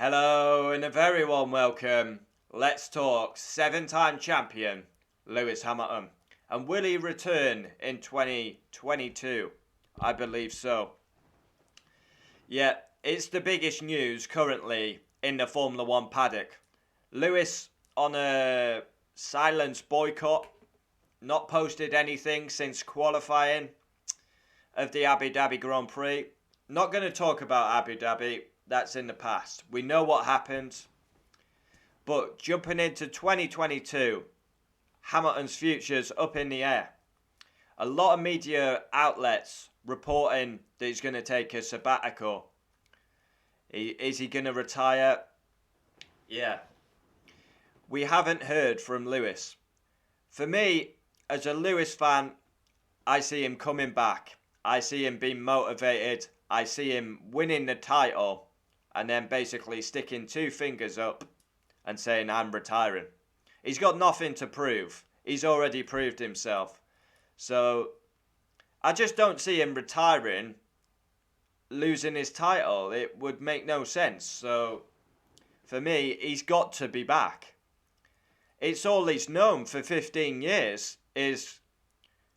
Hello and a very warm welcome. Let's talk seven-time champion Lewis Hamilton. And will he return in 2022? I believe so. Yeah, it's the biggest news currently in the Formula One paddock. Lewis on a silence boycott, not posted anything since qualifying of the Abu Dhabi Grand Prix. Not going to talk about Abu Dhabi. That's in the past. We know what happened. But jumping into 2022, Hamilton's future's up in the air. A lot of media outlets reporting that he's going to take a sabbatical. Is he going to retire? Yeah. We haven't heard from Lewis. For me, as a Lewis fan, I see him coming back. I see him being motivated. I see him winning the title and then basically sticking two fingers up and saying, I'm retiring. He's got nothing to prove. He's already proved himself. So I just don't see him retiring, losing his title. It would make no sense. So for me, he's got to be back. It's all he's known for 15 years is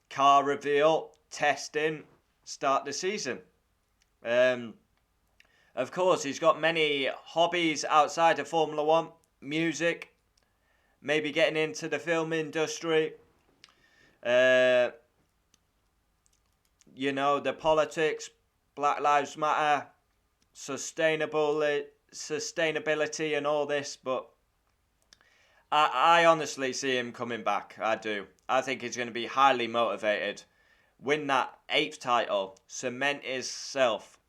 car reveal, testing, start the season. Of course, he's got many hobbies outside of Formula One. Music, maybe getting into the film industry. The politics, Black Lives Matter, sustainability and all this. But I honestly see him coming back. I do. I think he's going to be highly motivated. Win that 8th title. Cement himself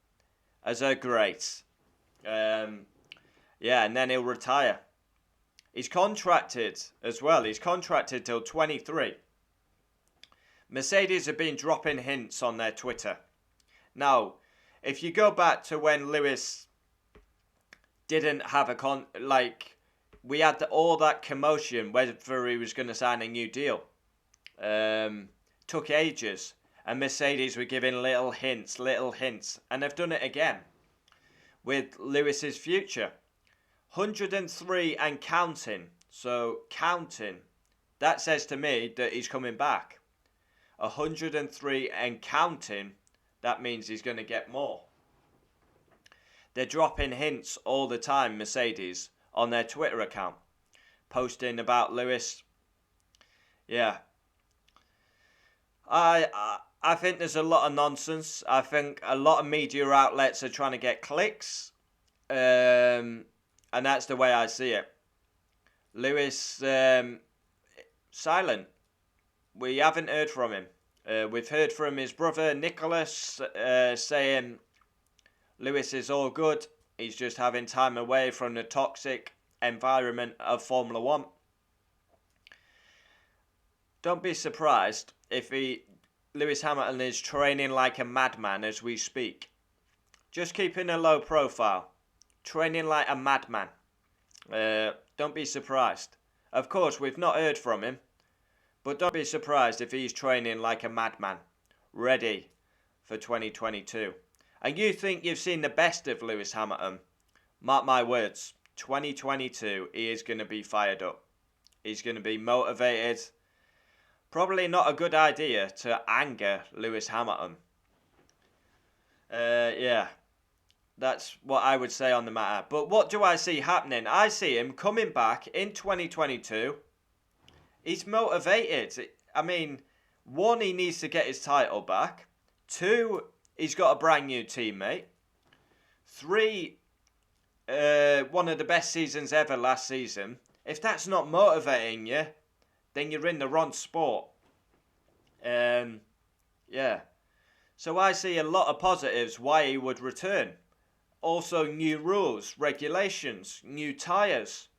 as a great. And then he'll retire. He's contracted as well. He's contracted till 23. Mercedes have been dropping hints on their Twitter. Now, if you go back to when Lewis didn't have we had all that commotion whether he was going to sign a new deal. Took ages. And Mercedes were giving little hints. And they've done it again with Lewis's future. 103 and counting. So counting. That says to me that he's coming back. 103 and counting. That means he's going to get more. They're dropping hints all the time, Mercedes, on their Twitter account. Posting about Lewis. Yeah. I think there's a lot of nonsense. I think a lot of media outlets are trying to get clicks. And that's the way I see it. Lewis, silent. We haven't heard from him. We've heard from his brother Nicholas saying Lewis is all good. He's just having time away from the toxic environment of Formula One. Don't be surprised if Lewis Hamilton is training like a madman as we speak. Just keeping a low profile. Training like a madman. Don't be surprised. Of course, we've not heard from him. But don't be surprised if he's training like a madman. Ready for 2022. And you think you've seen the best of Lewis Hamilton. Mark my words. 2022, he is going to be fired up. He's going to be motivated. Probably not a good idea to anger Lewis Hamilton. That's what I would say on the matter. But what do I see happening? I see him coming back in 2022. He's motivated. I mean, 1, he needs to get his title back. 2, he's got a brand new teammate. 3, one of the best seasons ever last season. If that's not motivating you, then you're in the wrong sport. So I see a lot of positives why he would return. Also, new rules, regulations, new tyres.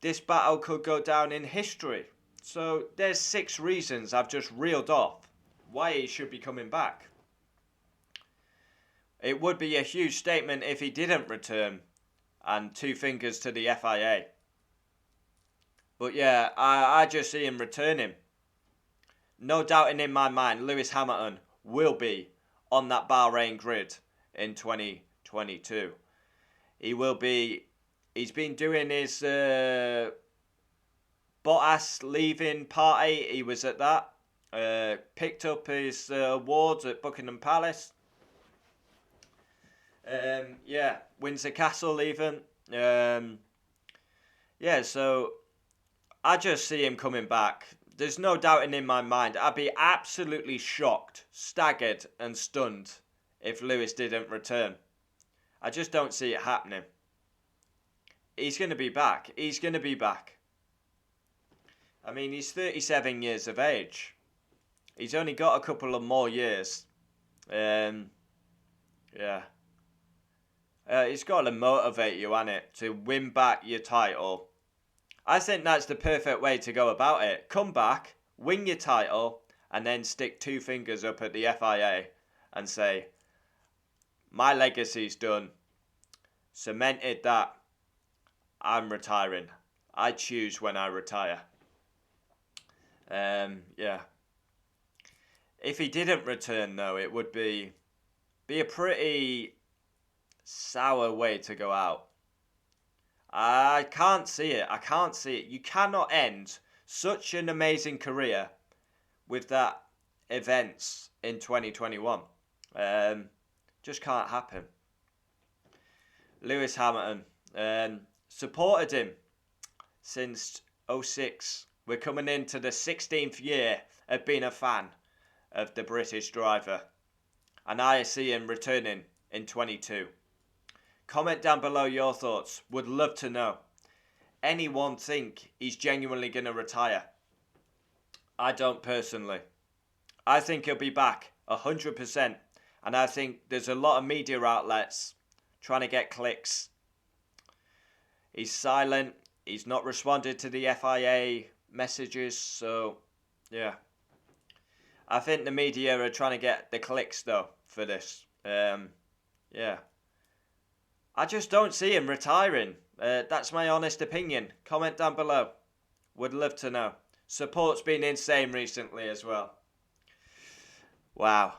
This battle could go down in history. So there's 6 reasons I've just reeled off why he should be coming back. It would be a huge statement if he didn't return, and 2 fingers to the FIA. But yeah, I just see him returning. No doubting in my mind, Lewis Hamilton will be on that Bahrain grid in 2022. He will be. He's been doing his Bottas leaving party. He was at that. Picked up his awards at Buckingham Palace. Windsor Castle even. So I just see him coming back. There's no doubting in my mind. I'd be absolutely shocked, staggered and stunned if Lewis didn't return. I just don't see it happening. He's going to be back. He's going to be back. I mean, he's 37 years of age. He's only got a couple of more years. It's got to motivate you, hasn't it, to win back your title. I think that's the perfect way to go about it. Come back, win your title, and then stick two fingers up at the FIA and say, my legacy's done. Cemented that. I'm retiring. I choose when I retire. If he didn't return, though, it would be a pretty sour way to go out. I can't see it. You cannot end such an amazing career with that events in 2021. Just can't happen. Lewis Hamilton, supported him since 2006. We're coming into the 16th year of being a fan of the British driver. And I see him returning in 22. Comment down below your thoughts. Would love to know. Anyone think he's genuinely going to retire? I don't personally. I think he'll be back 100%. And I think there's a lot of media outlets trying to get clicks. He's silent. He's not responded to the FIA messages. So, yeah. I think the media are trying to get the clicks, though, for this. I just don't see him retiring. That's my honest opinion. Comment down below. Would love to know. Support's been insane recently as well. Wow.